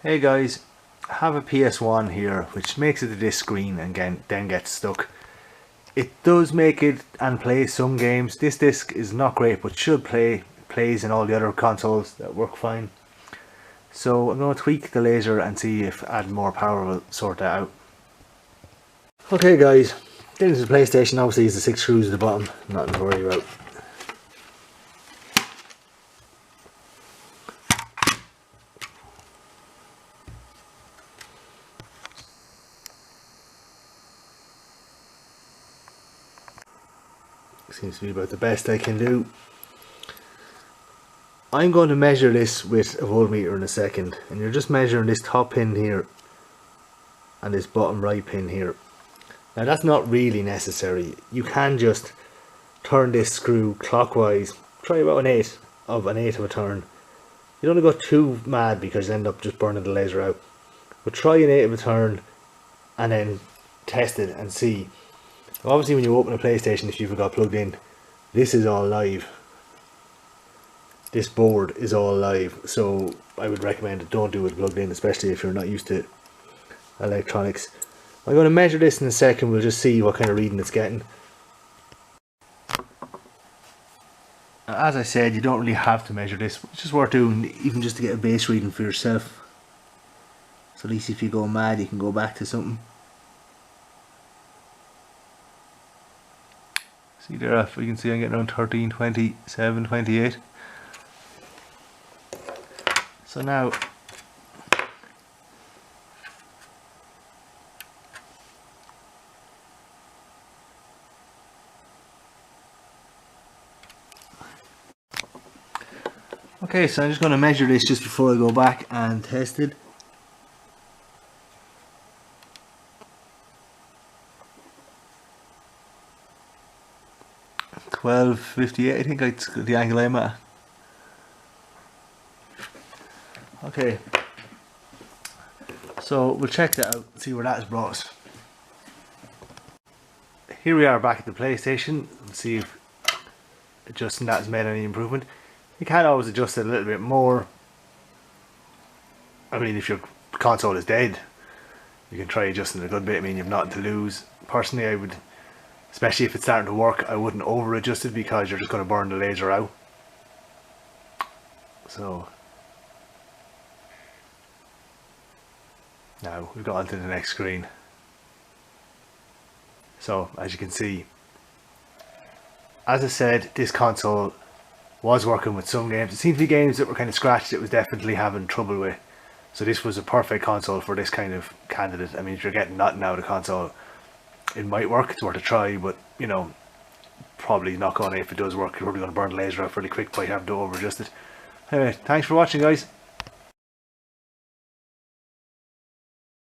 Hey guys, I have a PS1 here which makes it to this screen and then gets stuck. It does make it and play some games. This disc is not great but plays in all the other consoles that work fine. So I'm going to tweak the laser and see if adding more power will sort that out. Okay guys, this is the PlayStation. Obviously it's the 6 screws at the bottom, nothing to worry about. Seems to be about the best I can do. I'm going to measure this with a voltmeter in a second, and you're just measuring this top pin here and this bottom right pin here. Now that's not really necessary. You can just turn this screw clockwise, try about an eighth of a turn. You don't want to go too mad because you end up just burning the laser out. But try an eighth of a turn and then test it and see. Obviously when you open a PlayStation, if you've got plugged in, this is all live. This board is all live, so I would recommend it. Don't do it plugged in, especially if you're not used to electronics. I'm going to measure this in a second. We'll just see what kind of reading it's getting. As I said, you don't really have to measure this. It's just worth doing, even just to get a base reading for yourself. So at least if you go mad, you can go back to something. See there, if you can see I'm getting around 13, 27, 28. So now, okay, so I'm just going to measure this just before I go back and test it. $12.58, I think it's the angle I'm at. Okay, so we'll check that out, see where that has brought us. Here we are back at the PlayStation, and see if adjusting that has made any improvement. You can always adjust it a little bit more. I mean, if your console is dead, you can try adjusting it a good bit. I mean, you've nothing to lose. Personally, I would, especially if it's starting to work, I wouldn't over adjust it because you're just going to burn the laser out. So now we've got onto the next screen. So as you can see, as I said, this console was working with some games. It seemed to be games that were kind of scratched, it was definitely having trouble with. So this was a perfect console for this kind of candidate. I mean, if you're getting nothing out of the console, it might work. It's worth a try, but you know, probably not going to. If it does work, you're probably going to burn the laser out fairly quick by having to over adjust it. Anyway, thanks for watching guys.